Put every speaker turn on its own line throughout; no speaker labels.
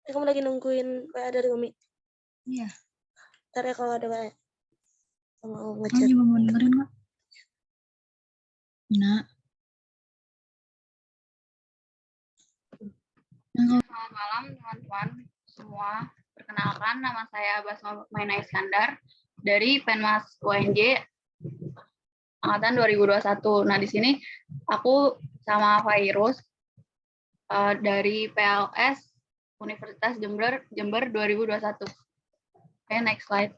Kamu lagi nungguin WA dari Umi?
Iya.
Ntar ya kalau ada WA. Mau
Kamu
ngechat.
juga mau dengerin nggak? Nah.
Selamat malam teman-teman semua. Perkenalkan, nama saya Basma Maina Iskandar dari Penmas UNJ angkatan 2021. Nah, di sini aku sama Fairuz dari PLS Universitas Jember 2021. Oke, next slide.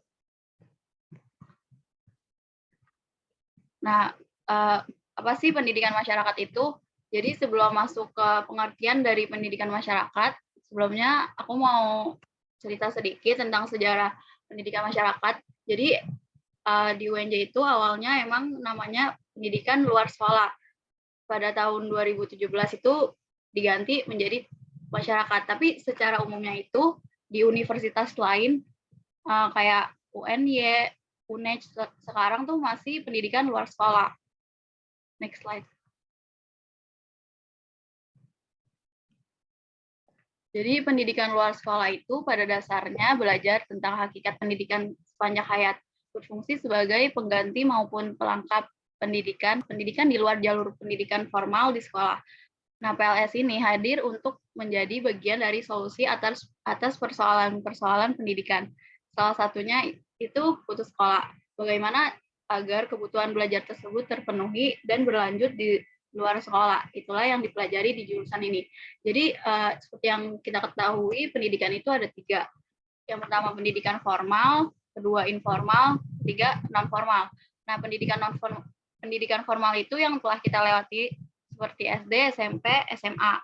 Nah, apa sih pendidikan masyarakat itu? Jadi sebelum masuk ke pengertian dari pendidikan masyarakat, sebelumnya aku mau cerita sedikit tentang sejarah pendidikan masyarakat. Jadi di UNJ itu awalnya emang namanya pendidikan luar sekolah. Pada tahun 2017 itu diganti menjadi masyarakat. Tapi secara umumnya itu di universitas lain kayak UNY, UNED sekarang tuh masih pendidikan luar sekolah. Next slide. Jadi pendidikan luar sekolah itu pada dasarnya belajar tentang hakikat pendidikan sepanjang hayat, berfungsi sebagai pengganti maupun pelengkap pendidikan di luar jalur pendidikan formal di sekolah. Nah, PLS ini hadir untuk menjadi bagian dari solusi atas persoalan-persoalan pendidikan. Salah satunya itu putus sekolah. Bagaimana agar kebutuhan belajar tersebut terpenuhi dan berlanjut di luar sekolah. Itulah yang dipelajari di jurusan ini. Jadi seperti yang kita ketahui, pendidikan itu ada 3. Yang pertama pendidikan formal, kedua informal, ketiga non formal. Nah, pendidikan formal itu yang telah kita lewati seperti SD, SMP, SMA.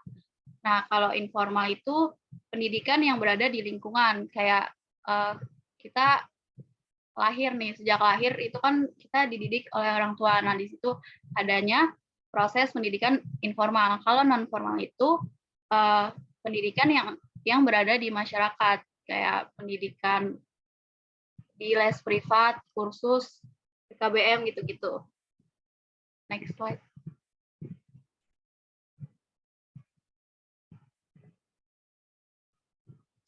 Nah, kalau informal itu pendidikan yang berada di lingkungan, kayak kita lahir nih, sejak lahir itu kan kita dididik oleh orang tua. Nah, di situ adanya proses pendidikan informal. Kalau non formal itu pendidikan yang berada di masyarakat, kayak pendidikan di les privat, kursus, PKBM gitu-gitu. Next slide.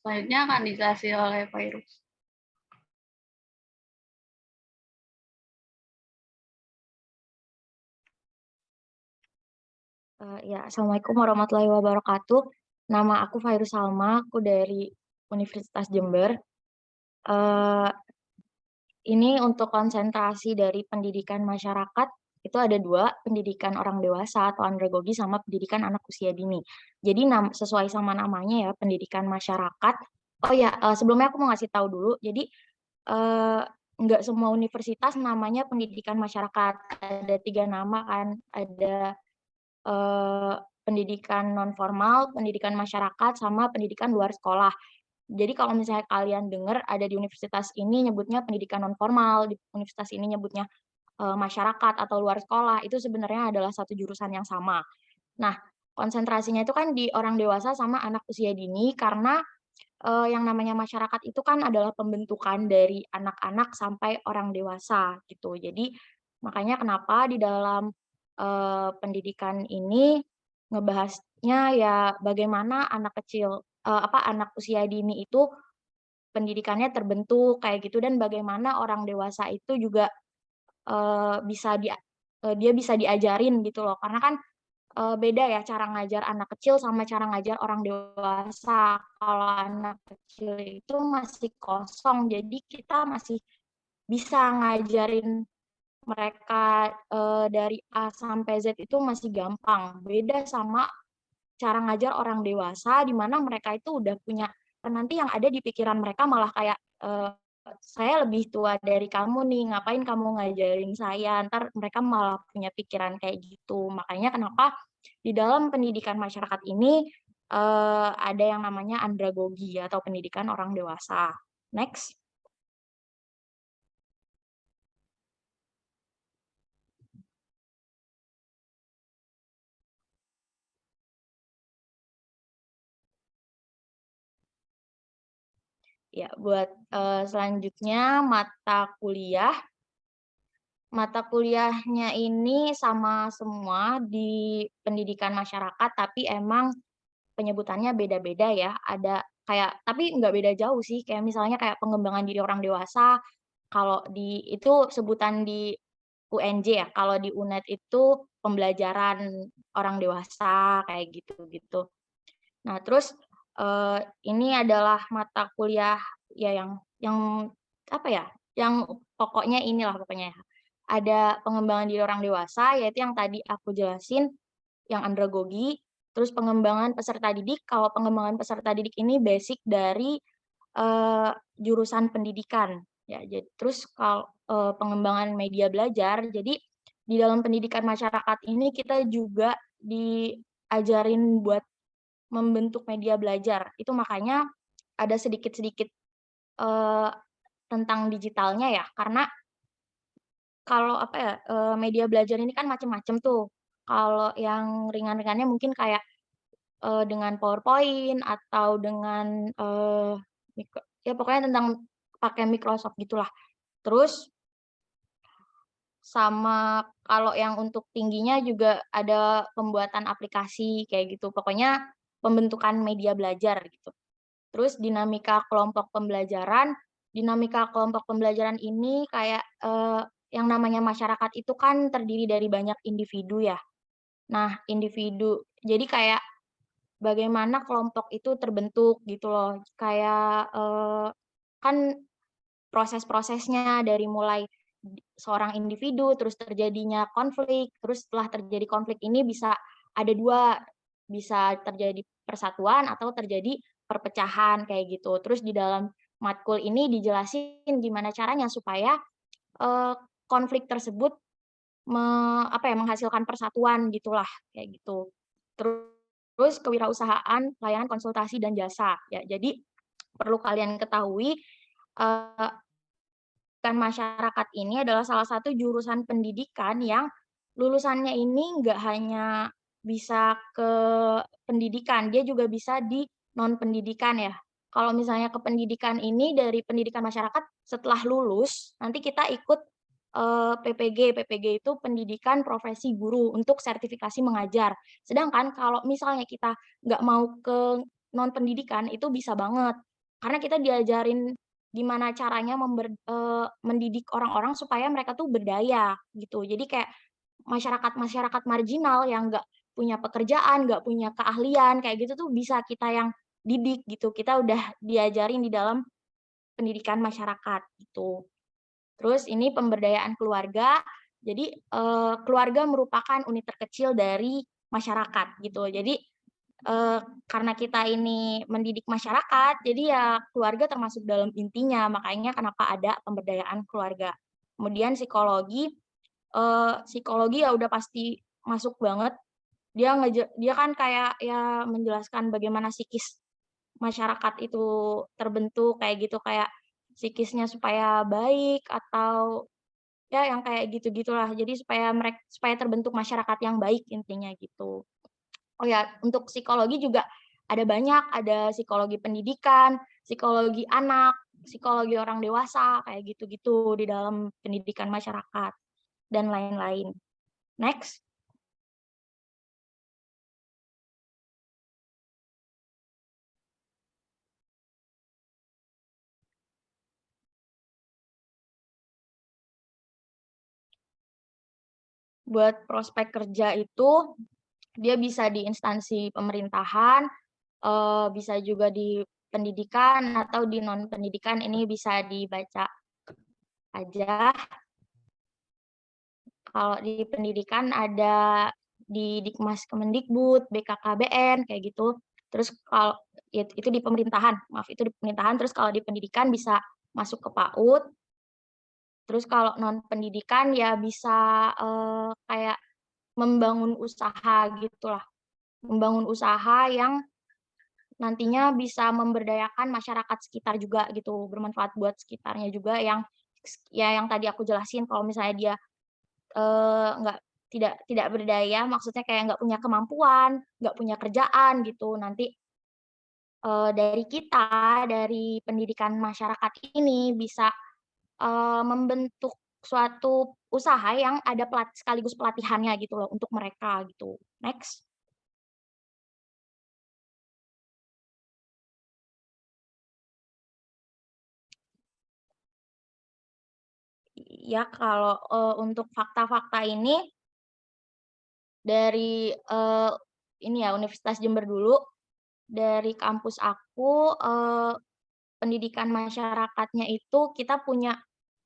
Selanjutnya akan dijelaskan oleh Fairuz.
Ya, Assalamualaikum warahmatullahi wabarakatuh. Nama aku Fairuz Salma, aku dari Universitas Jember. Ini untuk konsentrasi dari pendidikan masyarakat, itu ada 2, pendidikan orang dewasa atau andragogi sama pendidikan anak usia dini. Jadi sesuai sama namanya ya, pendidikan masyarakat. Oh ya, sebelumnya aku mau ngasih tahu dulu. Jadi nggak semua universitas namanya pendidikan masyarakat. Ada 3 nama kan, ada pendidikan non formal, pendidikan masyarakat, sama pendidikan luar sekolah. Jadi kalau misalnya kalian dengar ada di universitas ini nyebutnya pendidikan non formal, di universitas ini nyebutnya masyarakat atau luar sekolah, itu sebenarnya adalah satu jurusan yang sama. Nah, konsentrasinya itu kan di orang dewasa sama anak usia dini karena yang namanya masyarakat itu kan adalah pembentukan dari anak-anak sampai orang dewasa gitu. Jadi makanya kenapa di dalam pendidikan ini ngebahasnya ya bagaimana anak kecil anak usia dini itu pendidikannya terbentuk kayak gitu dan bagaimana orang dewasa itu juga dia bisa diajarin gitu loh. Karena kan beda ya cara ngajar anak kecil sama cara ngajar orang dewasa. Kalau anak kecil itu masih kosong, jadi kita masih bisa ngajarin mereka dari A sampai Z itu masih gampang. Beda sama cara ngajar orang dewasa di mana mereka itu udah punya nanti yang ada di pikiran mereka malah kayak saya lebih tua dari kamu nih, ngapain kamu ngajarin saya? Ntar mereka malah punya pikiran kayak gitu. Makanya kenapa di dalam pendidikan masyarakat ini ada yang namanya andragogi atau pendidikan orang dewasa. Next. Ya, buat selanjutnya mata kuliah Mata kuliahnya ini sama semua di pendidikan masyarakat, tapi emang penyebutannya beda-beda ya. Ada kayak tapi nggak beda jauh sih, kayak misalnya kayak pengembangan diri orang dewasa, kalau di itu sebutan di UNJ ya, kalau di UNED itu pembelajaran orang dewasa, kayak gitu-gitu. Nah terus, ini adalah mata kuliah ya yang apa ya, yang pokoknya inilah pokoknya ya. Ada pengembangan diri orang dewasa, yaitu yang tadi aku jelasin, yang andragogi, terus pengembangan peserta didik. Kalau pengembangan peserta didik ini basic dari, jurusan pendidikan, ya. Terus kalau, pengembangan media belajar, jadi di dalam pendidikan masyarakat ini kita juga diajarin buat membentuk media belajar. Itu makanya ada sedikit-sedikit, eee, tentang digitalnya ya, karena kalau apa ya, media belajar ini kan macam-macam tuh. Kalau yang ringan-ringannya mungkin kayak, dengan PowerPoint atau dengan, ya pokoknya tentang pakai Microsoft gitulah. Terus sama kalau yang untuk tingginya juga ada pembuatan aplikasi kayak gitu, pokoknya pembentukan media belajar gitu. Terus dinamika kelompok pembelajaran ini kayak, yang namanya masyarakat itu kan terdiri dari banyak individu ya. Nah, individu jadi kayak bagaimana kelompok itu terbentuk gitu loh. Kayak, kan proses-prosesnya dari mulai seorang individu, terus terjadinya konflik, terus setelah terjadi konflik ini bisa ada 2, bisa terjadi persatuan atau terjadi perpecahan kayak gitu. Terus di dalam matkul ini dijelasin gimana caranya supaya, eee, konflik tersebut menghasilkan persatuan gitulah, kayak gitu. Terus kewirausahaan, layanan konsultasi dan jasa, ya. Jadi perlu kalian ketahui, eee Pendidikan masyarakat ini adalah salah satu jurusan pendidikan yang lulusannya ini nggak hanya bisa ke pendidikan, dia juga bisa di non-pendidikan ya. Kalau misalnya ke pendidikan ini dari pendidikan masyarakat setelah lulus, nanti kita ikut, PPG. PPG itu pendidikan profesi guru untuk sertifikasi mengajar. Sedangkan kalau misalnya kita nggak mau ke non-pendidikan, itu bisa banget. Karena kita diajarin gimana caranya mendidik orang-orang supaya mereka tuh berdaya, gitu. Jadi kayak masyarakat-masyarakat marginal yang nggak punya pekerjaan, nggak punya keahlian, kayak gitu tuh bisa kita yang didik, gitu. Kita udah diajarin di dalam pendidikan masyarakat, gitu. Terus ini pemberdayaan keluarga, jadi, keluarga merupakan unit terkecil dari masyarakat, gitu. Jadi, Eee, karena kita ini mendidik masyarakat, jadi ya keluarga termasuk dalam intinya, makanya kenapa ada pemberdayaan keluarga. Kemudian psikologi ya udah pasti masuk banget, dia kan kayak ya menjelaskan bagaimana psikis masyarakat itu terbentuk, kayak gitu, kayak psikisnya supaya baik atau ya yang kayak gitu-gitulah. Jadi supaya terbentuk masyarakat yang baik intinya gitu. Oh ya, untuk psikologi juga ada banyak, ada psikologi pendidikan, psikologi anak, psikologi orang dewasa, kayak gitu-gitu di dalam pendidikan masyarakat, dan lain-lain. Next, buat prospek kerja itu dia bisa di instansi pemerintahan, bisa juga di pendidikan atau di non pendidikan, ini bisa dibaca aja. Kalau di pendidikan ada di Dikmas Kemendikbud, BKKBN, kayak gitu. Terus kalau itu di pemerintahan, maaf itu di pemerintahan, terus kalau di pendidikan bisa masuk ke PAUD, terus kalau non pendidikan ya bisa, kayak membangun usaha gitulah, membangun usaha yang nantinya bisa memberdayakan masyarakat sekitar juga gitu, bermanfaat buat sekitarnya juga yang ya yang tadi aku jelasin kalau misalnya dia nggak tidak berdaya, maksudnya kayak nggak punya kemampuan, nggak punya kerjaan gitu. Nanti, dari kita, dari pendidikan masyarakat ini bisa, membentuk suatu usaha yang ada sekaligus pelatihannya gitu loh untuk mereka gitu. Next. Ya kalau untuk fakta-fakta ini dari ini ya Universitas Jember dulu, dari kampus aku pendidikan masyarakatnya itu kita punya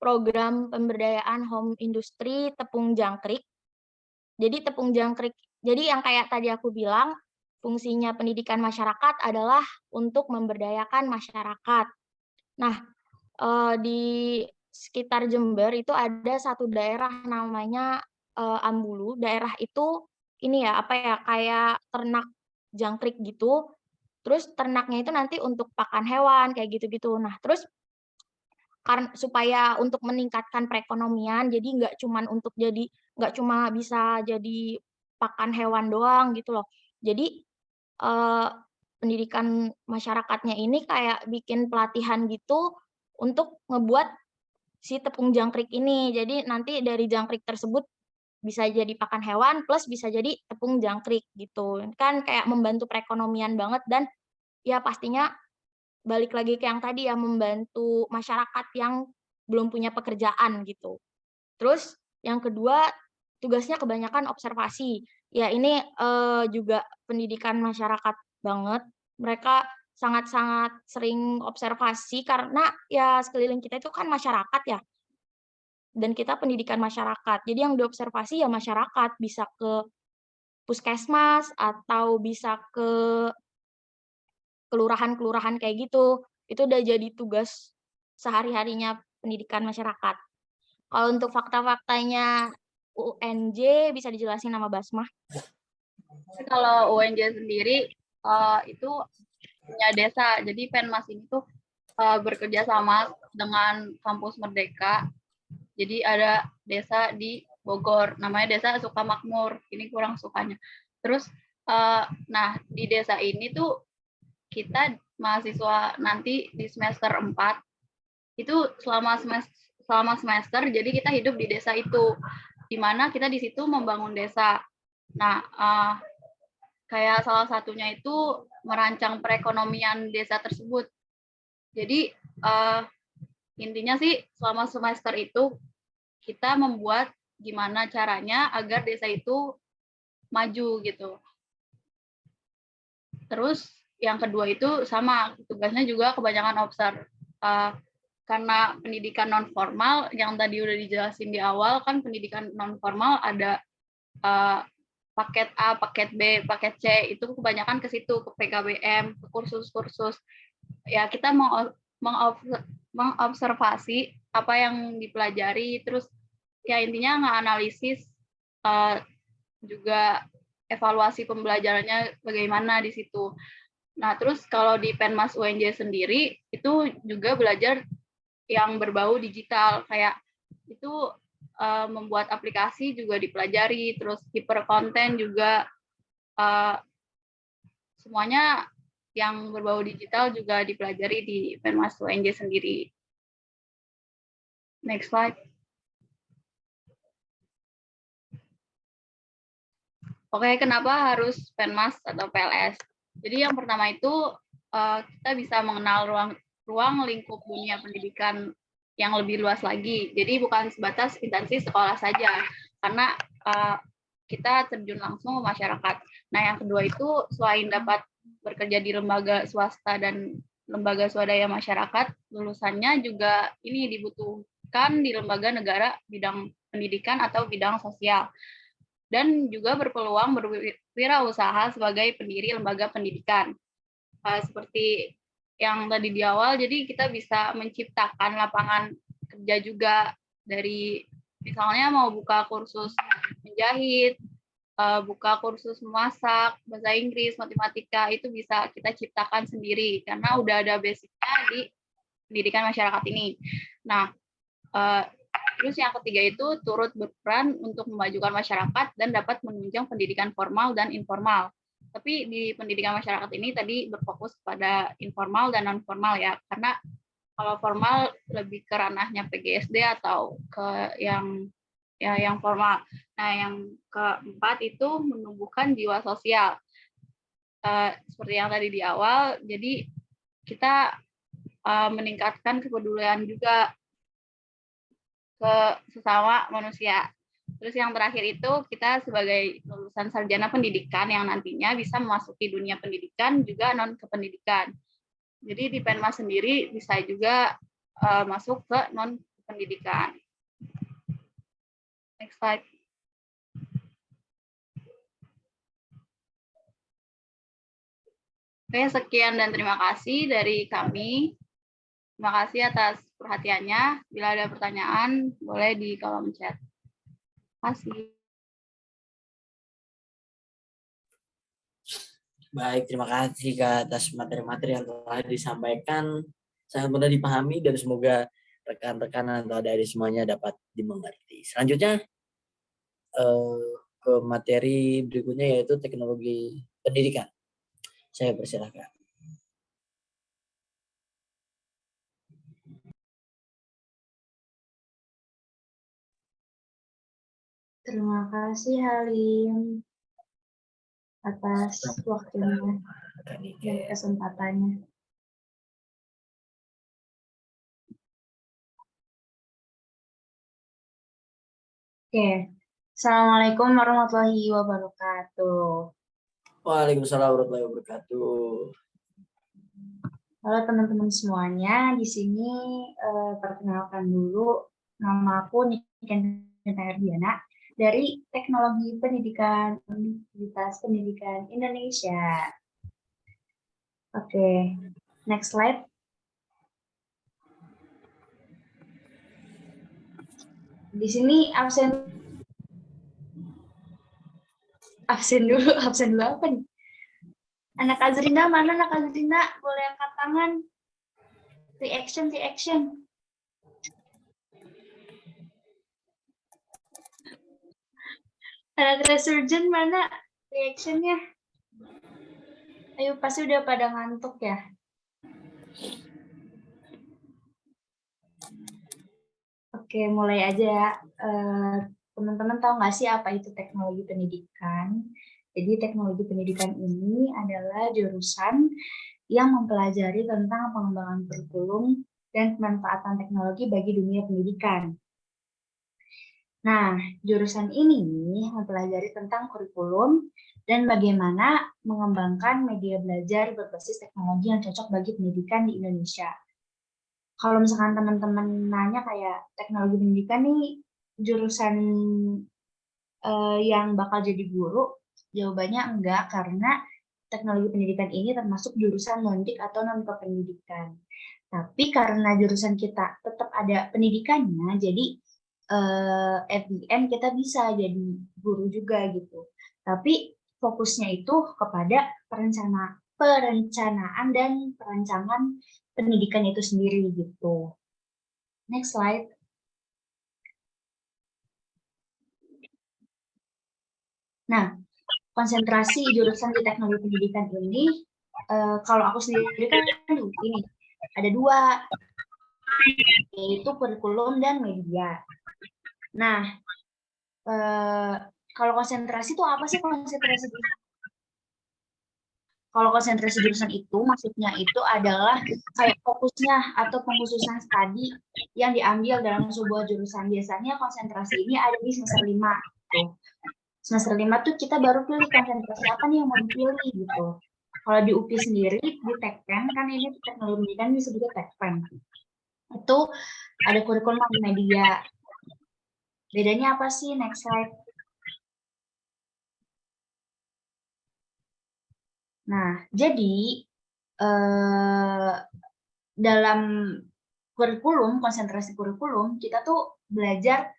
program pemberdayaan home industri tepung jangkrik. Jadi yang kayak tadi aku bilang, fungsinya pendidikan masyarakat adalah untuk memberdayakan masyarakat. Nah, di sekitar Jember itu ada satu daerah namanya Ambulu. Daerah itu ini ya, apa ya, kayak ternak jangkrik gitu. Terus ternaknya itu nanti untuk pakan hewan kayak gitu-gitu. Nah, terus supaya untuk meningkatkan perekonomian, jadi nggak cuma bisa jadi pakan hewan doang gitu loh. Jadi pendidikan masyarakatnya ini kayak bikin pelatihan gitu untuk ngebuat si tepung jangkrik ini. Jadi nanti dari jangkrik tersebut bisa jadi pakan hewan plus bisa jadi tepung jangkrik gitu. Kan kayak membantu perekonomian banget dan ya pastinya balik lagi ke yang tadi ya, membantu masyarakat yang belum punya pekerjaan gitu. Terus yang kedua, tugasnya kebanyakan observasi. Ya ini juga pendidikan masyarakat banget. Mereka sangat-sangat sering observasi karena ya sekeliling kita itu kan masyarakat ya. Dan kita pendidikan masyarakat. Jadi yang diobservasi ya masyarakat, bisa ke puskesmas atau bisa ke kelurahan-kelurahan kayak gitu. Itu udah jadi tugas sehari-harinya pendidikan masyarakat. Kalau untuk fakta-faktanya UNJ bisa dijelasin sama Basmah?
Kalau UNJ sendiri itu punya desa. Jadi Penmas ini tuh bekerja sama dengan Kampus Merdeka. Jadi ada desa di Bogor, namanya Desa Sukamakmur. Ini kurang sukanya. Terus, nah di desa ini tuh kita mahasiswa nanti di semester 4 itu selama semester jadi kita hidup di desa itu, di mana kita di situ membangun desa. Nah, kayak salah satunya itu merancang perekonomian desa tersebut. Jadi intinya sih selama semester itu kita membuat gimana caranya agar desa itu maju gitu. Terus yang kedua itu sama, tugasnya juga kebanyakan observ. Karena pendidikan non formal yang tadi udah dijelasin di awal kan pendidikan non formal ada paket A, paket B, paket C, itu kebanyakan ke situ, ke PKBM, ke kursus-kursus. Ya kita mengobservasi apa yang dipelajari, terus ya intinya nganalisis juga evaluasi pembelajarannya bagaimana di situ. Nah, terus kalau di Penmas UNJ sendiri itu juga belajar yang berbau digital, kayak itu membuat aplikasi juga dipelajari, terus kiper konten juga semuanya yang berbau digital juga dipelajari di Penmas UNJ sendiri. Next slide. Oke, kenapa harus Penmas atau PLS? Jadi yang pertama itu kita bisa mengenal ruang lingkup dunia pendidikan yang lebih luas lagi. Jadi bukan sebatas instansi sekolah saja, karena kita terjun langsung ke masyarakat. Nah, yang kedua itu selain dapat bekerja di lembaga swasta dan lembaga swadaya masyarakat, lulusannya juga ini dibutuhkan di lembaga negara bidang pendidikan atau bidang sosial. Dan juga berpeluang berwirausaha sebagai pendiri lembaga pendidikan. Seperti yang tadi di awal, jadi kita bisa menciptakan lapangan kerja juga dari misalnya mau buka kursus menjahit, buka kursus memasak, bahasa Inggris, matematika, itu bisa kita ciptakan sendiri karena udah ada basicnya di pendidikan masyarakat ini. Nah, terus yang ketiga itu turut berperan untuk memajukan masyarakat dan dapat menunjang pendidikan formal dan informal. Tapi di pendidikan masyarakat ini tadi berfokus pada informal dan non formal ya, karena Kalau formal lebih ke ranahnya PGSD atau ke yang formal. Nah, yang keempat itu menumbuhkan jiwa sosial. Seperti yang tadi di awal, jadi kita meningkatkan kepedulian juga ke sesama manusia. Terus yang terakhir itu kita sebagai lulusan sarjana pendidikan yang nantinya bisa memasuki dunia pendidikan juga non kependidikan. Jadi di Penma sendiri bisa juga masuk ke non pendidikan. Next slide. Oke, sekian dan terima kasih dari kami. Terima kasih atas perhatiannya. Bila ada pertanyaan, boleh di kolom chat. Terima kasih.
Baik, terima kasih Kak atas materi-materi yang telah disampaikan. Sangat mudah dipahami dan semoga rekan-rekan atau adik-adik semuanya dapat dimengerti. Selanjutnya ke materi berikutnya yaitu teknologi pendidikan. Saya persilahkan.
Terima kasih Halim atas waktunya dan kesempatannya. Oke, Assalamualaikum warahmatullahi wabarakatuh.
Waalaikumsalam warahmatullahi wabarakatuh.
Halo teman-teman semuanya, di sini perkenalkan dulu, nama aku Niken Erdiana dari Teknologi Pendidikan Universitas Pendidikan Indonesia. Oke, next slide. Di sini absen dulu apa nih? Anak Azrina mana anak Azrina? Boleh angkat tangan. Reaction. Anak resurgent mana reactionnya? Ayo, pasti udah pada ngantuk ya. Oke, mulai aja ya. Teman-teman tahu nggak sih apa itu teknologi pendidikan? Jadi teknologi pendidikan ini adalah jurusan yang mempelajari tentang pengembangan kurikulum dan pemanfaatan teknologi bagi dunia pendidikan. Nah, jurusan ini mempelajari tentang kurikulum dan bagaimana mengembangkan media belajar berbasis teknologi yang cocok bagi pendidikan di Indonesia. Kalau misalkan teman-teman nanya kayak teknologi pendidikan nih jurusan yang bakal jadi guru, jawabannya enggak, karena teknologi pendidikan ini termasuk jurusan non-dik atau non-kependidikan. Tapi karena jurusan kita tetap ada pendidikannya, jadi at the end kita bisa jadi guru juga gitu. Tapi fokusnya itu kepada perencanaan dan perancangan pendidikan itu sendiri gitu. Next slide. Nah, konsentrasi jurusan di teknologi pendidikan ini, kalau aku sendiri kan ini ada dua, yaitu kurikulum dan media. Nah, kalau konsentrasi itu apa sih konsentrasi? Kalau konsentrasi jurusan itu maksudnya itu adalah kayak fokusnya atau pengkhususan studi yang diambil dalam sebuah jurusan. Biasanya konsentrasi ini ada di semester 5 gitu. Semester 5 tuh kita baru pilih konsentrasi apa nih yang mau dipilih gitu. Kalau di UPI sendiri, di Tekpen, kan ini teknologi pendidikan disebutnya Tekpen. Itu ada kurikulum media. Bedanya apa sih? Next slide. Nah, jadi dalam kurikulum, konsentrasi kurikulum, kita tuh belajar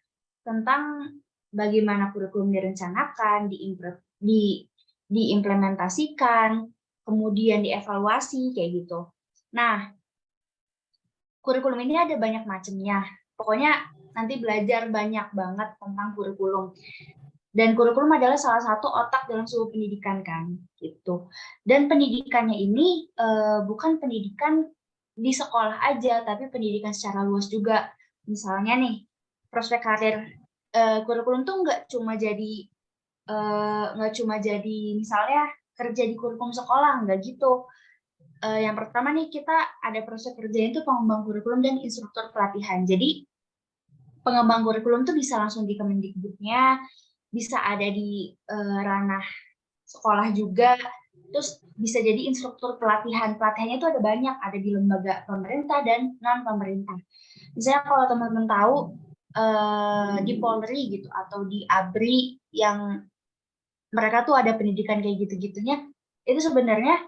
tentang bagaimana kurikulum direncanakan, diimplementasikan, kemudian dievaluasi, kayak gitu. Nah, kurikulum ini ada banyak macamnya. Pokoknya nanti belajar banyak banget tentang kurikulum. Dan kurikulum adalah salah satu otak dalam sebuah pendidikan kan, gitu. Dan pendidikannya ini bukan pendidikan di sekolah aja, tapi pendidikan secara luas juga. Misalnya nih, prospek karir kurikulum tuh nggak cuma jadi misalnya kerja di kurikulum sekolah, nggak gitu. Yang pertama nih, kita ada prospek kerja itu pengembang kurikulum dan instruktur pelatihan. Jadi pengembang kurikulum tuh bisa langsung di Kemendikbudnya, bisa ada di ranah sekolah juga, terus bisa jadi instruktur pelatihan. Pelatihannya itu ada banyak, ada di lembaga pemerintah dan non pemerintah. Misalnya kalau teman-teman tahu di Polri gitu atau di ABRI yang mereka tuh ada pendidikan kayak gitu-gitunya, itu sebenarnya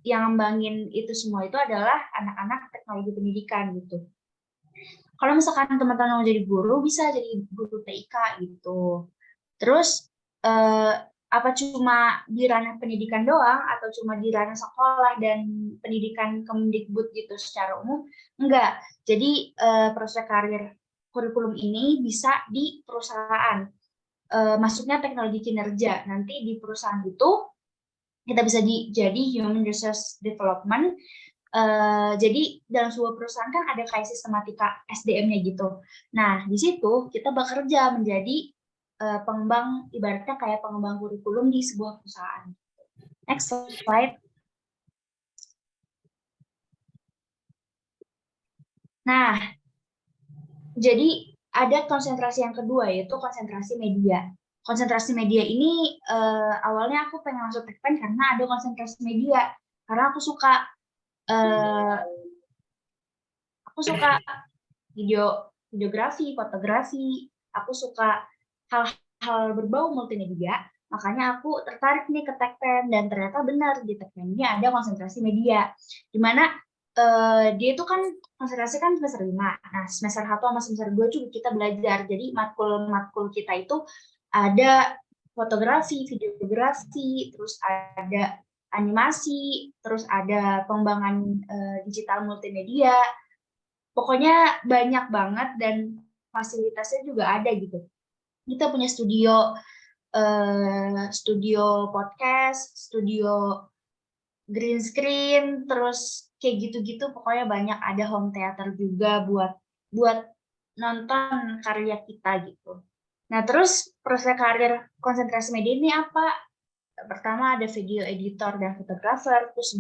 yang ngembangin itu semua itu adalah anak-anak teknologi pendidikan gitu. Kalau misalkan teman-teman mau jadi guru, bisa jadi guru TIK gitu. Terus apa cuma di ranah pendidikan doang atau cuma di ranah sekolah dan pendidikan Kemendikbud gitu secara umum? Enggak. Jadi prospek karir kurikulum ini bisa di perusahaan. Masuknya teknologi kinerja. Nanti di perusahaan itu kita bisa jadi human resource development. Jadi dalam sebuah perusahaan kan ada kayak sistematika SDM-nya gitu. Nah, di situ kita bekerja menjadi pengembang, ibaratnya kayak pengembang kurikulum di sebuah perusahaan. Next slide. Nah, jadi ada konsentrasi yang kedua, yaitu konsentrasi media. Konsentrasi media ini awalnya aku pengen masuk Tekpen karena ada konsentrasi media. Karena aku suka videografi, fotografi, aku suka hal-hal berbau multimedia, makanya aku tertarik nih ke Tekpen, dan ternyata benar di Tekpen ini ada konsentrasi media, di mana dia itu kan konsentrasi kan semester 5, nah semester 1 sama semester 2 juga kita belajar, jadi matkul kita itu ada fotografi, videografi, terus ada animasi, terus ada pengembangan digital multimedia, pokoknya banyak banget dan fasilitasnya juga ada gitu. Kita punya studio podcast, studio green screen, terus kayak gitu-gitu, pokoknya banyak, ada home theater juga buat nonton karya kita gitu. Nah, terus prospek karir konsentrasi media ini apa? Pertama ada video editor dan fotografer, terus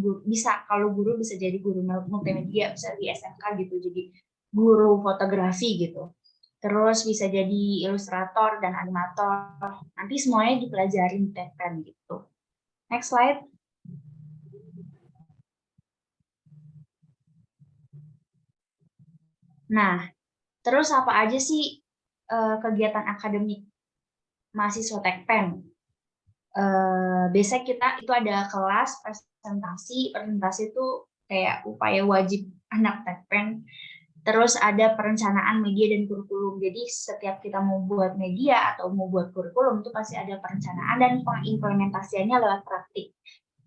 kalau guru bisa jadi guru multimedia, bisa di SMK gitu, jadi guru fotografi gitu. Terus bisa jadi ilustrator dan animator. Nanti semuanya dipelajarin di Tekpen gitu. Next slide. Nah, terus apa aja sih kegiatan akademik mahasiswa Tekpen? Biasanya kita itu ada kelas presentasi itu kayak upaya wajib anak Tekpen. Terus ada perencanaan media dan kurikulum. Jadi setiap kita mau buat media atau mau buat kurikulum itu pasti ada perencanaan dan pengimplementasiannya lewat praktik.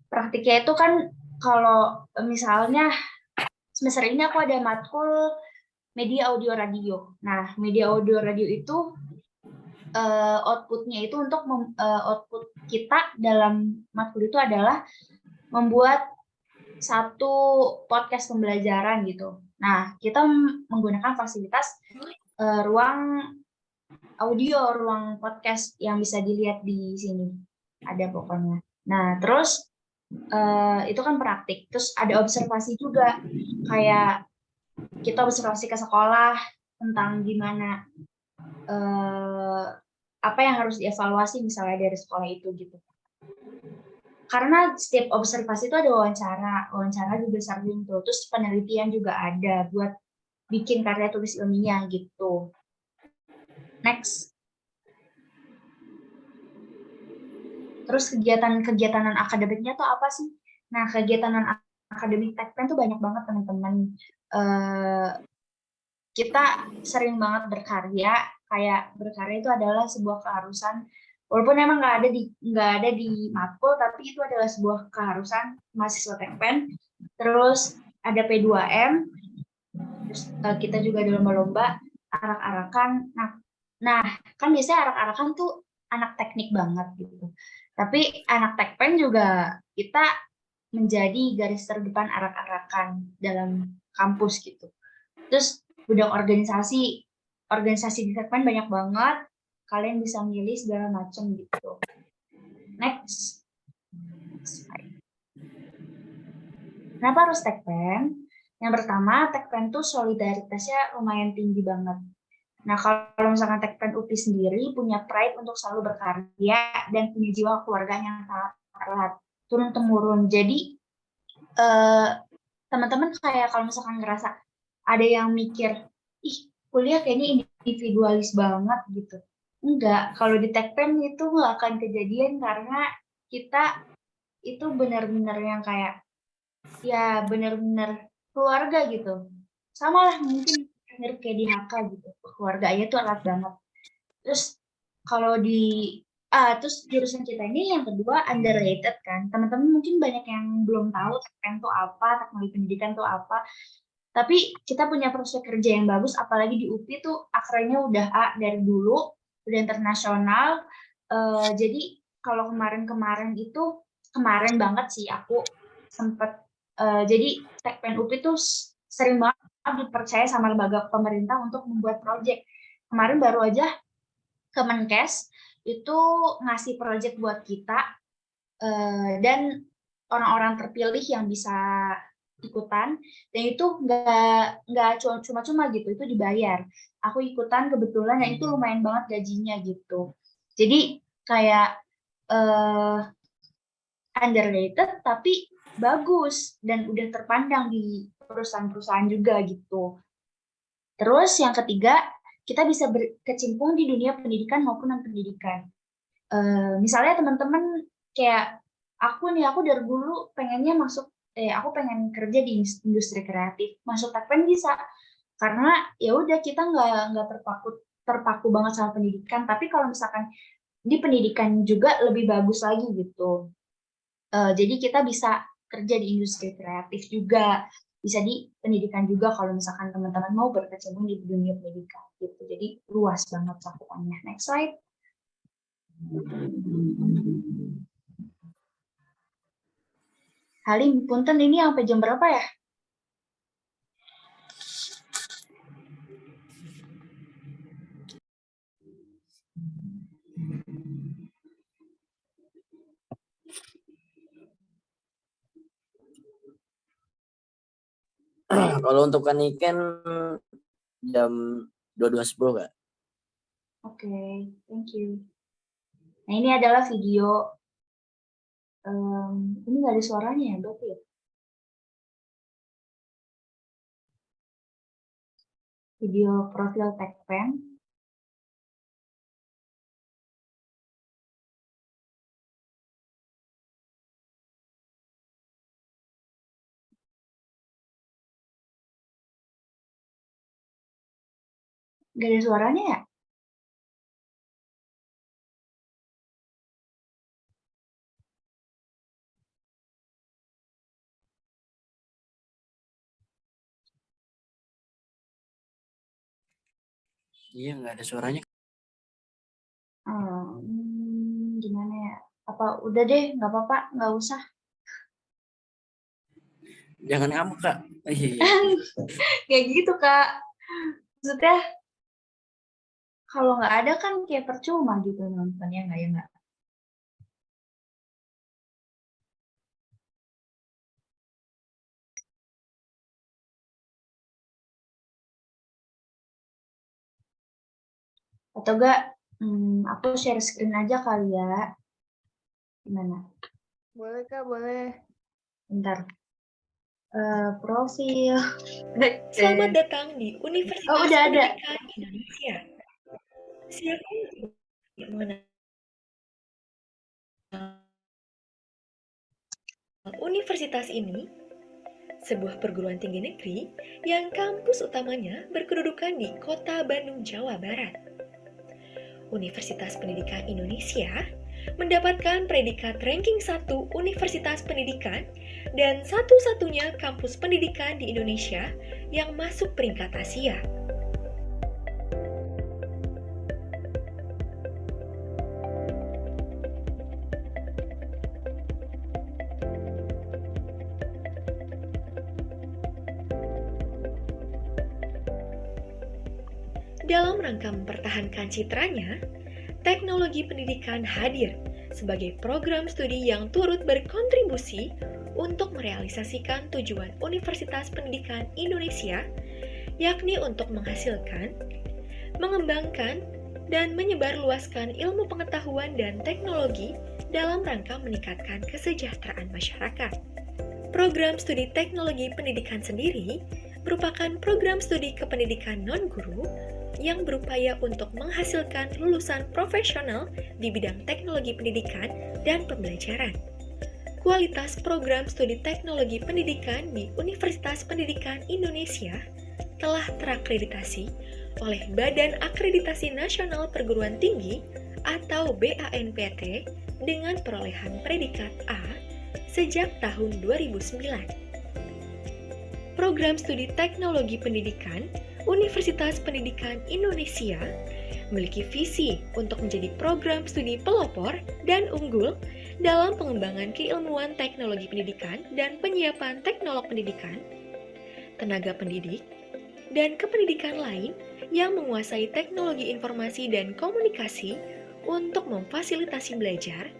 Praktiknya itu kan kalau misalnya semester ini aku ada matkul media audio radio. Nah, media audio radio itu outputnya itu untuk output kita dalam matkul itu adalah membuat satu podcast pembelajaran gitu. Nah, kita menggunakan fasilitas ruang audio, ruang podcast yang bisa dilihat di sini. Ada pokoknya. Nah, terus itu kan praktik. Terus ada observasi juga. Kayak kita observasi ke sekolah tentang gimana apa yang harus dievaluasi misalnya dari sekolah itu gitu. Karena setiap observasi itu ada wawancara juga sering tuh, terus penelitian juga ada buat bikin karya tulis ilmiah gitu. Next. Terus kegiatan akademiknya tuh apa sih? Nah, kegiatan akademik Tekpen tuh banyak banget teman-teman. Kita sering banget berkarya, kayak berkarya itu adalah sebuah keharusan. Walaupun emang nggak ada di matkul, tapi itu adalah sebuah keharusan mahasiswa Tekpen. Terus ada P2M, terus kita juga ada lomba-lomba arak-arakan. Nah, kan biasanya arak-arakan tuh anak teknik banget gitu. Tapi anak Tekpen juga kita menjadi garis terdepan arak-arakan dalam kampus gitu. Terus bidang organisasi di Tekpen banyak banget. Kalian bisa milih segala macam gitu. Next. Kenapa harus Tekpen? Yang pertama, Tekpen tuh solidaritasnya lumayan tinggi banget. Nah, kalau misalkan Tekpen UPI sendiri punya pride untuk selalu berkarya dan punya jiwa keluarga yang sangat erat, turun-temurun. Jadi, teman-teman kayak kalau misalkan ngerasa ada yang mikir, ih kuliah kayaknya individualis banget gitu. Enggak, kalau di Tekpen itu nggak akan kejadian karena kita itu benar-benar yang kayak, ya benar-benar keluarga gitu. Sama lah mungkin mirip kayak di HK gitu, keluarganya tuh erat banget. Terus kalau terus jurusan kita ini yang kedua underrated kan. Teman-teman mungkin banyak yang belum tahu Tekpen tuh apa, teknologi pendidikan tuh apa. Tapi kita punya prospek kerja yang bagus, apalagi di UPI tuh akranya udah A dari dulu, udah internasional. Jadi kalau kemarin banget sih aku sempet jadi Tekpen UPI tuh sering banget dipercaya sama lembaga pemerintah untuk membuat proyek. Kemarin baru aja Kemenkes itu ngasih proyek buat kita dan orang-orang terpilih yang bisa ikutan, dan itu nggak cuma-cuma gitu, itu dibayar. Aku ikutan kebetulan dan itu lumayan banget gajinya gitu. Jadi kayak underrated tapi bagus dan udah terpandang di perusahaan-perusahaan juga gitu. Terus yang ketiga, kita bisa berkecimpung di dunia pendidikan maupun non-pendidikan. Misalnya teman-teman kayak aku dari dulu pengennya aku pengen kerja di industri kreatif, masuk Tekpen bisa karena ya udah kita nggak terpaku banget sama pendidikan, tapi kalau misalkan di pendidikan juga lebih bagus lagi gitu. Jadi kita bisa kerja di industri kreatif juga, bisa di pendidikan juga kalau misalkan teman-teman mau berkecimpung di dunia pendidikan gitu. Jadi luas banget cakupannya. Next slide. Halim, punten ini sampai jam berapa ya?
Kalau untuk Kaniken jam 22.10 Kak.
Oke, thank you. Nah ini adalah video. Ini nggak ada suaranya ya berarti ya? Video profil Tekpen. Nggak ada suaranya ya?
Iya, nggak ada suaranya.
Gimana ya? Apa udah deh, nggak apa-apa, nggak usah.
Jangan ngambek Kak. Iya.
Kayak gitu Kak. Maksudnya kalau nggak ada kan kayak percuma gitu nontonnya, nggak ya nggak? Atau enggak, aku share screen aja kali ya. Gimana?
Boleh Kak, boleh.
Bentar. Profil.
Selamat datang di Universitas
udah ada.
Pendidikan Indonesia. Siapa yang tidak mengenal universitas ini? Sebuah perguruan tinggi negeri yang kampus utamanya berkedudukan di Kota Bandung, Jawa Barat. Universitas Pendidikan Indonesia mendapatkan predikat ranking 1 Universitas Pendidikan dan satu-satunya kampus pendidikan di Indonesia yang masuk peringkat Asia. Dalam rangka mempertahankan citranya, teknologi pendidikan hadir sebagai program studi yang turut berkontribusi untuk merealisasikan tujuan Universitas Pendidikan Indonesia, yakni untuk menghasilkan, mengembangkan, dan menyebarluaskan ilmu pengetahuan dan teknologi dalam rangka meningkatkan kesejahteraan masyarakat. Program studi teknologi pendidikan sendiri merupakan program studi kependidikan non-guru yang berupaya untuk menghasilkan lulusan profesional di bidang teknologi pendidikan dan pembelajaran. Kualitas program studi teknologi pendidikan di Universitas Pendidikan Indonesia telah terakreditasi oleh Badan Akreditasi Nasional Perguruan Tinggi atau BANPT dengan perolehan predikat A sejak tahun 2009. Program studi teknologi pendidikan Universitas Pendidikan Indonesia memiliki visi untuk menjadi program studi pelopor dan unggul dalam pengembangan keilmuan teknologi pendidikan dan penyiapan teknolog pendidikan, tenaga pendidik, dan kependidikan lain yang menguasai teknologi informasi dan komunikasi untuk memfasilitasi belajar,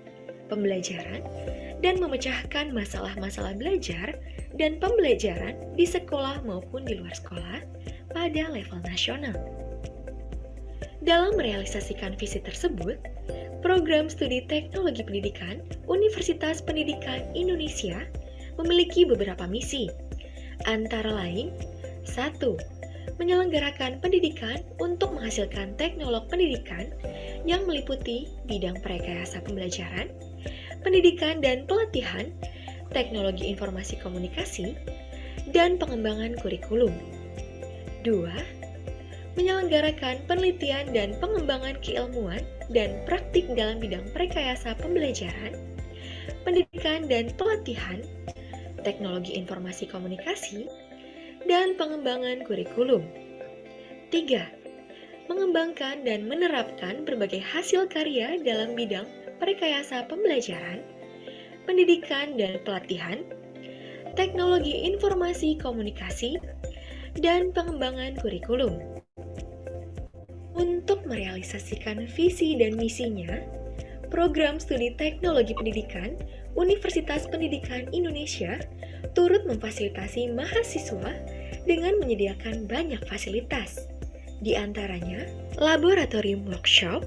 pembelajaran, dan memecahkan masalah-masalah belajar dan pembelajaran di sekolah maupun di luar sekolah pada level nasional. Dalam merealisasikan visi tersebut, program studi teknologi pendidikan Universitas Pendidikan Indonesia memiliki beberapa misi, antara lain 1. Menyelenggarakan pendidikan untuk menghasilkan teknolog pendidikan yang meliputi bidang rekayasa pembelajaran, pendidikan dan pelatihan, teknologi informasi komunikasi, dan pengembangan kurikulum. 2. Menyelenggarakan penelitian dan pengembangan keilmuan dan praktik dalam bidang rekayasa pembelajaran, pendidikan dan pelatihan, teknologi informasi komunikasi, dan pengembangan kurikulum. 3. Mengembangkan dan menerapkan berbagai hasil karya dalam bidang rekayasa pembelajaran, pendidikan dan pelatihan, teknologi informasi komunikasi, dan pengembangan kurikulum. Untuk merealisasikan visi dan misinya, program studi teknologi pendidikan Universitas Pendidikan Indonesia turut memfasilitasi mahasiswa dengan menyediakan banyak fasilitas, di antaranya laboratorium workshop,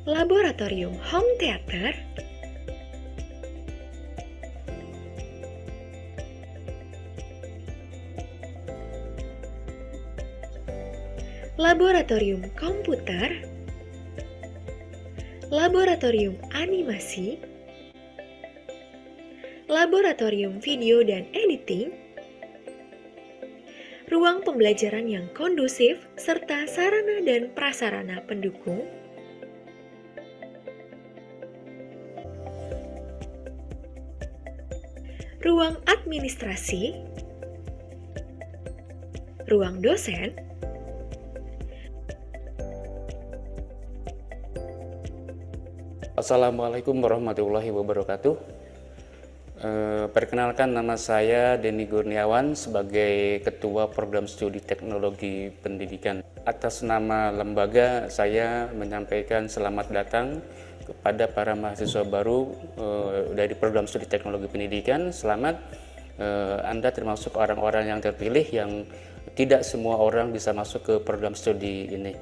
laboratorium home theater, laboratorium komputer, laboratorium animasi, laboratorium video dan editing, ruang pembelajaran yang kondusif, serta sarana dan prasarana pendukung, ruang administrasi, ruang dosen,
Assalamualaikum warahmatullahi wabarakatuh. Perkenalkan, nama saya Denny Gurniawan sebagai Ketua Program Studi Teknologi Pendidikan. Atas nama lembaga, saya menyampaikan selamat datang kepada para mahasiswa baru dari Program Studi Teknologi Pendidikan. Selamat, Anda termasuk orang-orang yang terpilih yang tidak semua orang bisa masuk ke program studi ini.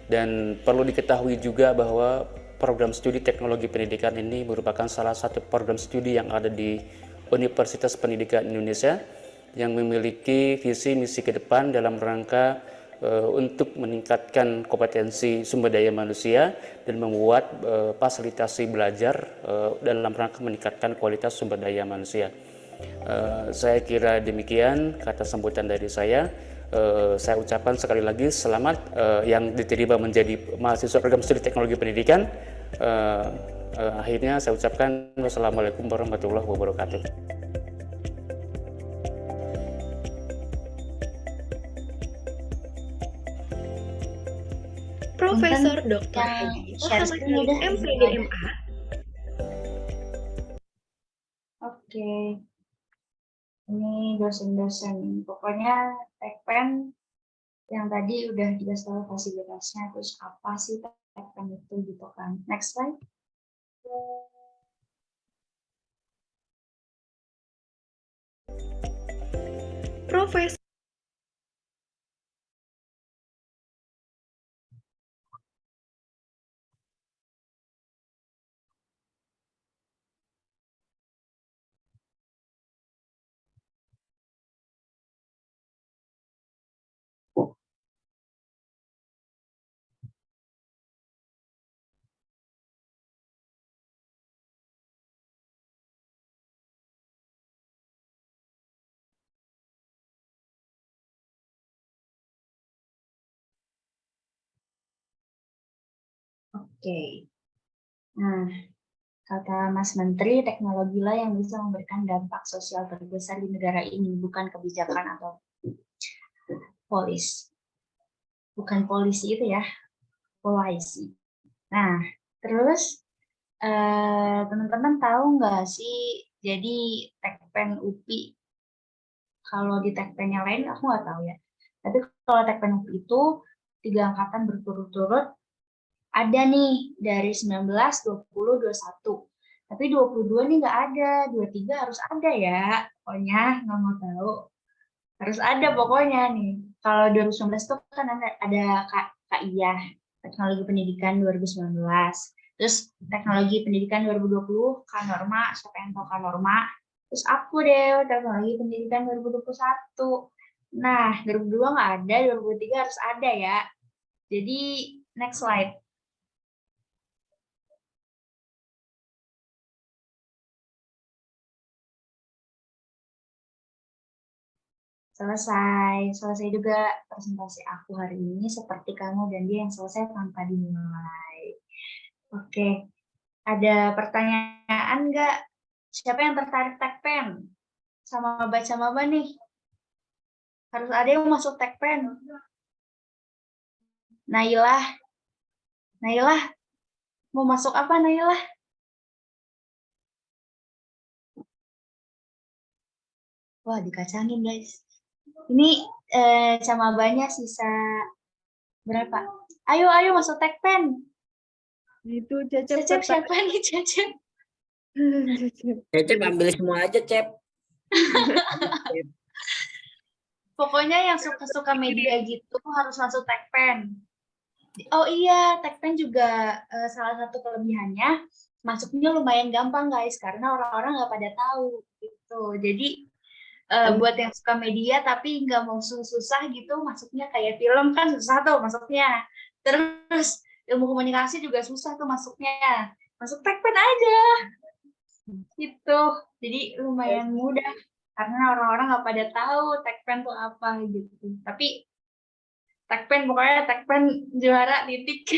Dan perlu diketahui juga bahwa program studi teknologi pendidikan ini merupakan salah satu program studi yang ada di Universitas Pendidikan Indonesia yang memiliki visi misi ke depan dalam rangka untuk meningkatkan kompetensi sumber daya manusia dan membuat fasilitasi belajar dalam rangka meningkatkan kualitas sumber daya manusia. Saya kira demikian kata sambutan dari saya. Saya ucapkan sekali lagi selamat yang diterima menjadi mahasiswa program studi teknologi pendidikan. Akhirnya saya ucapkan wassalamualaikum warahmatullahi wabarakatuh.
Profesor Dr. Haji Muhammad Malik MPDMA
Ini dosen-dosen. Pokoknya Tekpen yang tadi udah dikasih tahu fasilitasnya, terus apa sih Tekpen itu gitu kan. Next slide.
Profesor
Oke. Nah, kata Mas Menteri, teknologilah yang bisa memberikan dampak sosial terbesar di negara ini, bukan kebijakan atau polis. Bukan polisi itu ya, polisi. Nah, terus teman-teman tahu nggak sih, jadi Tekpen UPI, kalau di Tekpen yang lain aku nggak tahu ya. Tapi kalau Tekpen UPI itu 3 angkatan berturut-turut ada nih dari 19, 20, 21. Tapi 22 nih nggak ada, 23 harus ada ya. Pokoknya nggak mau tahu. Harus ada pokoknya nih. Kalau 2019 itu kan ada KIA, Teknologi Pendidikan 2019. Terus Teknologi Pendidikan 2020, K-Norma, siapa yang tahu K-Norma? Terus aku deh, Teknologi Pendidikan 2021. Nah, 2022 nggak ada, 2023 harus ada ya. Jadi, next slide. Selesai juga presentasi aku hari ini, seperti kamu dan dia yang selesai tanpa dimulai. Oke, ada pertanyaan nggak? Siapa yang tertarik Tekpen? Sama baca maba nih? Harus ada yang masuk Tekpen. Nailah, mau masuk apa Nailah? Wah, dikacangin guys. Ini camabanya sisa berapa? Ayo masuk Tekpen.
Itu Cecep.
Cecep siapa nih Cecep?
Cecep ambil semua aja, Cep.
Pokoknya yang suka-suka media gitu harus masuk Tekpen. Oh iya, Tekpen juga salah satu kelebihannya masuknya lumayan gampang guys, karena orang-orang nggak pada tahu gitu. Jadi buat yang suka media tapi nggak mau susah gitu, masuknya kayak film kan susah tuh masuknya. Terus ilmu komunikasi juga susah tuh masuknya. Masuk Tekpen aja gitu. Jadi lumayan mudah karena orang-orang nggak pada tahu Tekpen tuh apa gitu. Tapi Tekpen pokoknya Tekpen juara titik.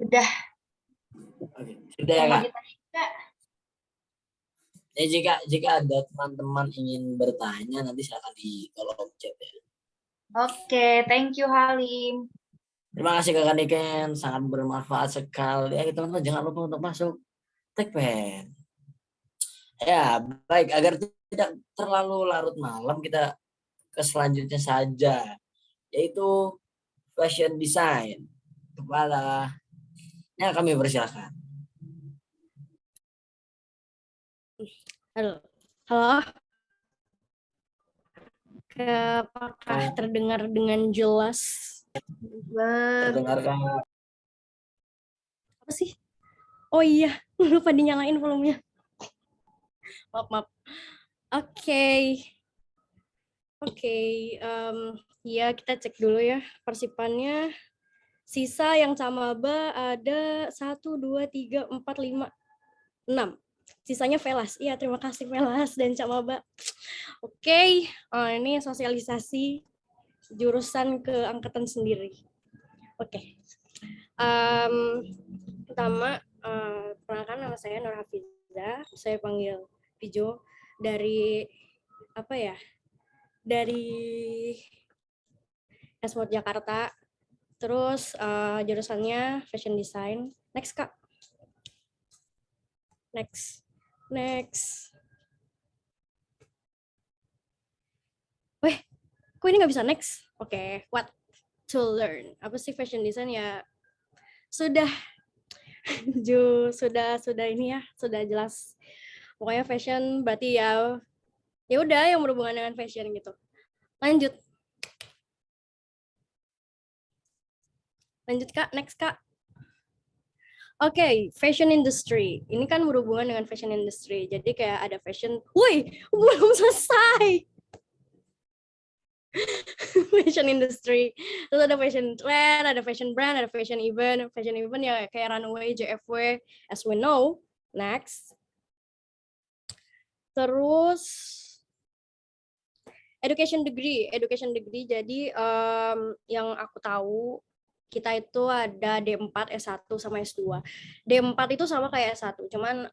Udah.
Oke, sudah ya,
Mau
Kak.
ditanya nggak?
Ya, jika ada teman-teman ingin bertanya, nanti silakan di kolom chat ya.
Oke, thank you Halim.
Terima kasih Kakak Niken, sangat bermanfaat sekali. Ya, teman-teman jangan lupa untuk masuk Tekpen. Ya, baik, agar tidak terlalu larut malam, kita ke selanjutnya saja, yaitu fashion design. Kepala, ya kami persilakan.
Halo. Apakah terdengar dengan jelas?
Terdengarkan.
Apa sih? Oh iya, lupa dinyalain volumenya. Maaf. Oke, ya kita cek dulu ya persipannya. Sisa yang camaba ada 1, 2, 3, 4, 5, 6. Sisanya Velas. Iya, terima kasih Velas dan camaba. Oke, ini sosialisasi jurusan ke angkatan sendiri. Oke. Pertama, perkenalkan nama saya Nur Hafiza, saya panggil Pijo dari dari Esmod Jakarta. Terus jurusannya fashion design. Next, Kak. Next. Weh, kok ini nggak bisa next? Oke, what to learn? Apa sih fashion design ya? Sudah ini ya, sudah jelas. Pokoknya fashion berarti ya udah yang berhubungan dengan fashion gitu. Lanjut Kak, next Kak. Oke, fashion industry. Ini kan berhubungan dengan fashion industry. Jadi kayak ada fashion. Woi, belum selesai. Fashion industry. Terus ada fashion trend, ada fashion brand, ada fashion event. Fashion event ya kayak runway, JFW, as we know. Next. Terus education degree. Jadi yang aku tahu kita itu ada D4, S1 sama S2. D4 itu sama kayak S1, cuman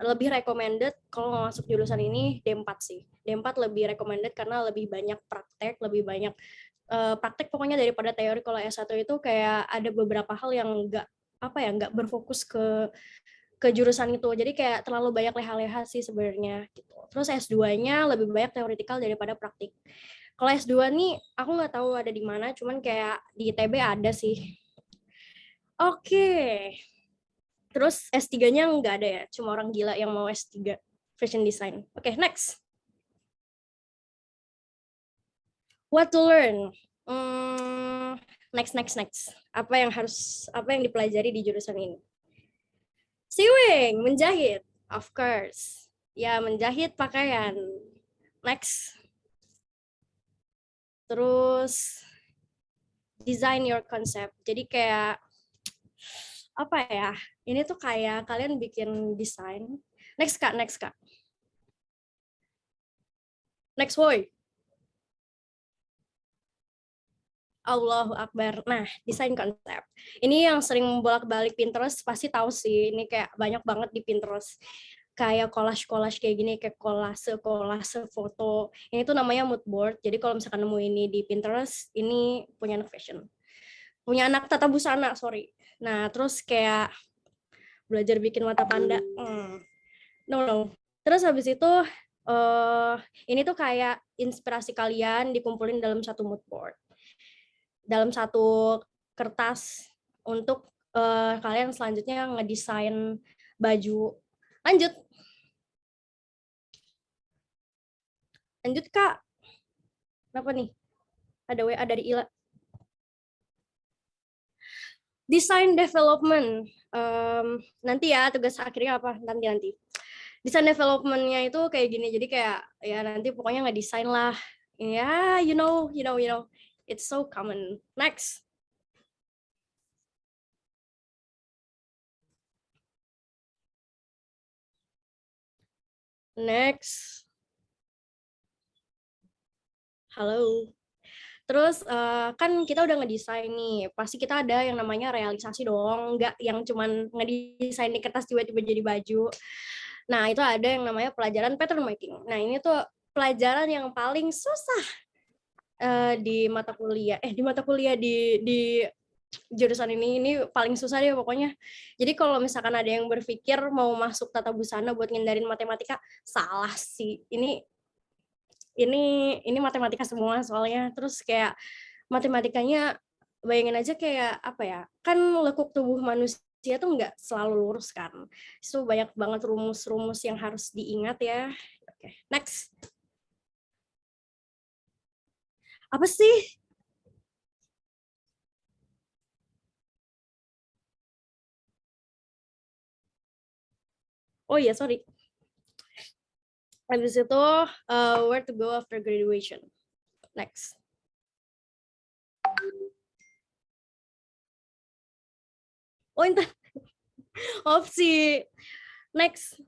lebih recommended kalau mau masuk jurusan ini D4 sih. D4 lebih recommended karena lebih banyak praktek, lebih banyak praktek pokoknya daripada teori. Kalau S1 itu kayak ada beberapa hal yang nggak berfokus ke jurusan itu. Jadi kayak terlalu banyak leha-leha sih sebenarnya gitu. Terus S2-nya lebih banyak teoritikal daripada praktik. Kalau S2 nih, aku nggak tahu ada di mana, cuman kayak di ITB ada sih. Oke. Terus S3-nya nggak ada ya, cuma orang gila yang mau S3 fashion design. Oke, next. What to learn? Next. Apa yang dipelajari di jurusan ini? Sewing, menjahit, of course. Ya, menjahit pakaian. Next. Terus design your concept. Jadi kayak apa ya? Ini tuh kayak kalian bikin desain. Next Kak. Next boy. Allahu Akbar. Nah, desain konsep. Ini yang sering bolak-balik Pinterest pasti tahu sih. Ini kayak banyak banget di Pinterest. Kayak collage kayak gini, kayak kolase foto. Ini tuh namanya mood board. Jadi kalau misalkan nemu ini di Pinterest, ini punya anak fashion. Punya anak tata busana, sorry. Nah, terus kayak belajar bikin mata panda. No. Terus habis itu, ini tuh kayak inspirasi kalian dikumpulin dalam satu mood board. Dalam satu kertas untuk kalian selanjutnya ngedesain baju. Lanjut Kak. Kenapa nih? Ada WA dari Ila. Design development. Nanti ya tugas akhirnya apa? Nanti. Design development-nya itu kayak gini. Jadi kayak ya nanti pokoknya ngedesain lah. Ya, you know. It's so common. Next. Halo. Terus kan kita udah ngedesain nih, pasti kita ada yang namanya realisasi dong, nggak yang cuman ngedesain di kertas tiba-tiba jadi baju. Nah, itu ada yang namanya pelajaran pattern making. Nah, ini tuh pelajaran yang paling susah di mata kuliah di jurusan ini paling susah deh pokoknya. Jadi kalau misalkan ada yang berpikir mau masuk tata busana buat ngindarin matematika, salah sih. Ini matematika semua soalnya. Terus kayak matematikanya bayangin aja kayak apa ya? Kan lekuk tubuh manusia tuh nggak selalu lurus kan. So banyak banget rumus-rumus yang harus diingat ya. Oke, next. Apa sih? Oh iya, sorry. Habis itu, where to go after graduation. Next. Oh, intan. Opsi. Next.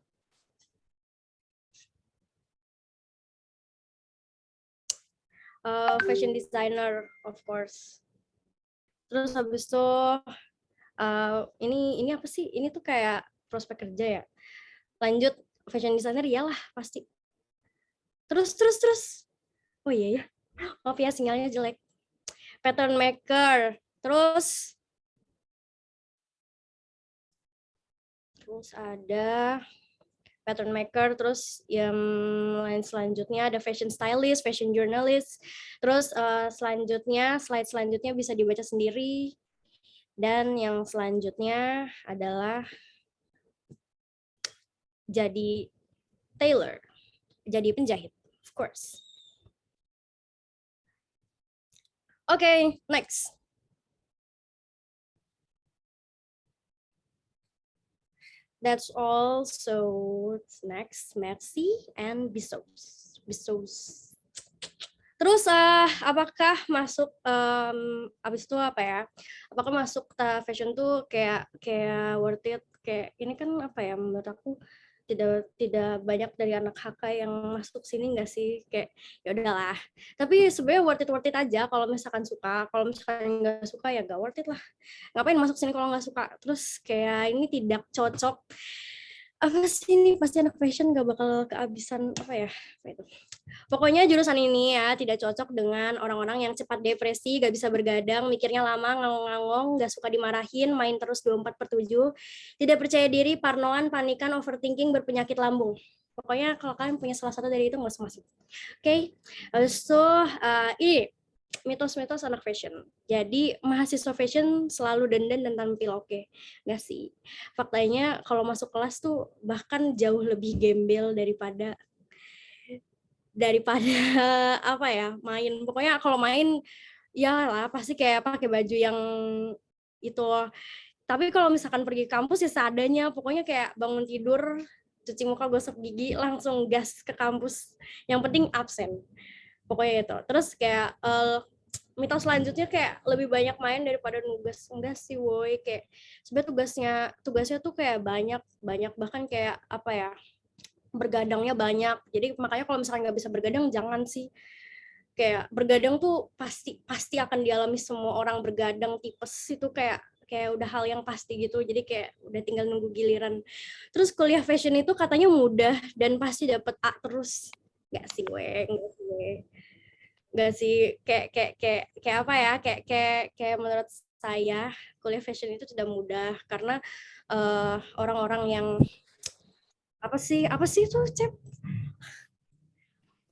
Fashion designer, of course. Terus habis itu, ini apa sih? Ini tuh kayak prospek kerja ya. Lanjut, fashion designer iyalah pasti. Terus. Oh iya ya. Maaf ya sinyalnya jelek. Pattern maker. Terus ada pattern maker, terus yang lain selanjutnya ada fashion stylist, fashion journalist, terus selanjutnya slide selanjutnya bisa dibaca sendiri, dan yang selanjutnya adalah jadi tailor, jadi penjahit, of course. Okay, next. That's all. So next, Merci and Bezos. Terus apakah masuk abis itu apa ya? Apakah masuk fashion tuh kayak worth it? Kayak ini kan apa ya? Menurut aku tidak banyak dari anak HK yang masuk sini nggak sih? Kayak ya udahlah. Tapi sebenarnya worth it aja kalau misalkan suka. Kalau misalkan nggak suka ya nggak worth it lah. Ngapain masuk sini kalau nggak suka? Terus kayak ini tidak cocok. Apa sih ini pasti anak fashion nggak bakal kehabisan apa ya? Apa itu? Pokoknya jurusan ini ya tidak cocok dengan orang-orang yang cepat depresi, gak bisa bergadang, mikirnya lama, ngangong-ngangong, gak suka dimarahin, main terus 24/7, tidak percaya diri, parnoan, panikan, overthinking, berpenyakit lambung. Pokoknya kalau kalian punya salah satu dari itu nggak usah masuk. Oke, so ini mitos-mitos anak fashion. Jadi mahasiswa fashion selalu dandan dan tampil oke. Nggak sih. Faktanya kalau masuk kelas tuh bahkan jauh lebih gembel daripada apa ya, main. Pokoknya kalau main ya lah pasti kayak pakai baju yang itu. Tapi kalau misalkan pergi kampus ya seadanya, pokoknya kayak bangun tidur, cuci muka, gosok gigi, langsung gas ke kampus. Yang penting absen. Pokoknya itu. Terus kayak mitos selanjutnya kayak lebih banyak main daripada nugas. Enggak sih, woi, kayak sebenarnya tugasnya tuh kayak banyak bahkan kayak apa ya? Bergadangnya banyak. Jadi makanya kalau misalnya nggak bisa bergadang jangan sih. Kayak bergadang tuh pasti akan dialami semua orang. Bergadang tipes itu kayak udah hal yang pasti gitu. Jadi kayak udah tinggal nunggu giliran. Terus kuliah fashion itu katanya mudah dan pasti dapet A terus. Nggak sih, nggak sih. Kayak apa ya? Kayak menurut saya kuliah fashion itu tidak mudah karena orang-orang yang apa sih itu Cep?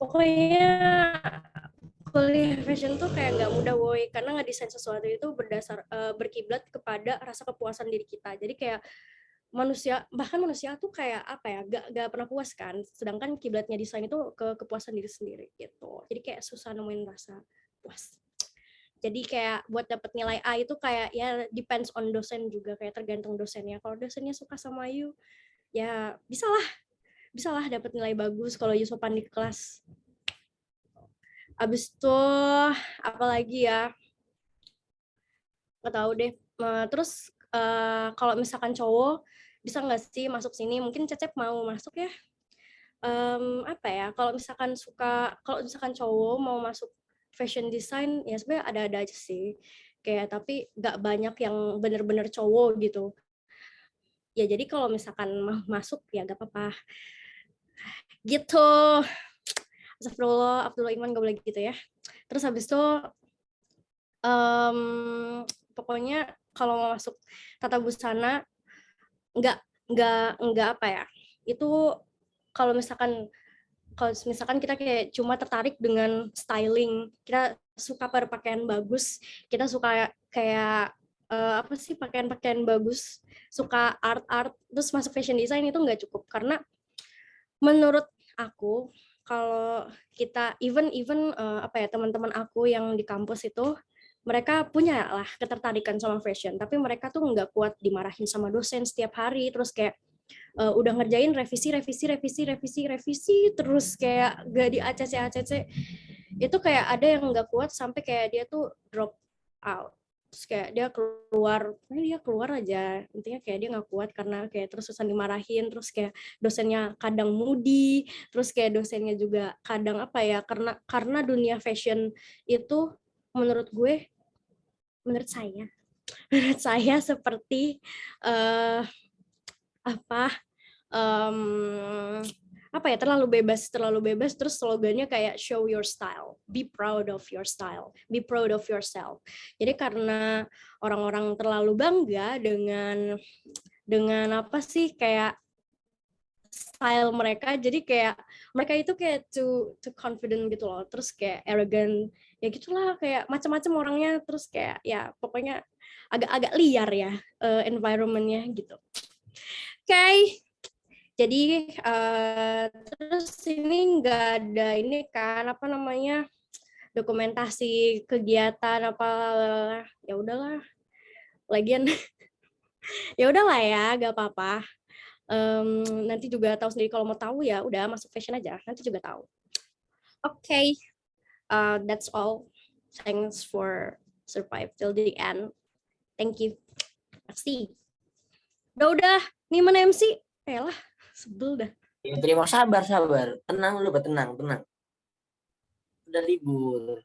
Pokoknya kuliah fashion tuh kayak nggak mudah woi, karena ngedesain sesuatu itu berkiblat kepada rasa kepuasan diri kita. Jadi kayak bahkan manusia tuh kayak apa ya, gak pernah puas kan, sedangkan kiblatnya desain itu ke kepuasan diri sendiri gitu. Jadi kayak susah nemuin rasa puas. Jadi kayak buat dapet nilai A itu kayak ya depends on dosen juga, kayak tergantung dosennya. Kalau dosennya suka sama you ya bisa lah dapat nilai bagus kalau you sopan di kelas. Abis itu apalagi ya, nggak tahu deh. Terus kalau misalkan cowok bisa nggak sih masuk sini? Mungkin Cecep mau masuk ya. Apa ya, kalau misalkan cowok mau masuk fashion design ya sebenarnya ada aja sih, kayak tapi nggak banyak yang bener-bener cowok gitu ya. Jadi kalau misalkan mau masuk ya nggak apa-apa gitu. Astagfirullah, Abdullah Iman gak boleh gitu ya. Terus habis itu pokoknya kalau mau masuk tata busana nggak apa ya, itu kalau misalkan kita kayak cuma tertarik dengan styling, kita suka berpakaian bagus, kita suka kayak apa sih, pakaian bagus, suka art, terus masuk fashion design itu nggak cukup. Karena menurut aku kalau kita even apa ya, teman-teman aku yang di kampus itu mereka punya lah ketertarikan sama fashion, tapi mereka tuh nggak kuat dimarahin sama dosen setiap hari, terus kayak udah ngerjain revisi terus kayak gak di ACC itu kayak ada yang nggak kuat sampai kayak dia tuh drop out, terus kayak dia keluar aja, intinya kayak dia nggak kuat karena kayak terus-terusan dimarahin, terus kayak dosennya kadang moody, terus kayak dosennya juga kadang apa ya, karena dunia fashion itu menurut saya seperti apa apa ya, terlalu bebas, terus slogannya kayak show your style, be proud of your style, be proud of yourself. Jadi karena orang-orang terlalu bangga dengan apa sih, kayak style mereka, jadi kayak mereka itu kayak too confident gitu loh, terus kayak arrogant, ya gitulah, kayak macam-macam orangnya, terus kayak ya pokoknya agak liar ya environment-nya gitu. Oke. Jadi terus ini nggak ada ini kan, apa namanya, dokumentasi kegiatan apa, ya udahlah, lagian ya udahlah ya, gak apa-apa. Nanti juga tahu sendiri, kalau mau tahu ya udah masuk fashion aja, nanti juga tahu. Oke, that's all. Thanks for survive till the end. Thank you. Merci. Udah. Nih mana MC? Elah, sebel dah.
Ya, terima, sabar. Tenang dulu, tenang. Udah libur.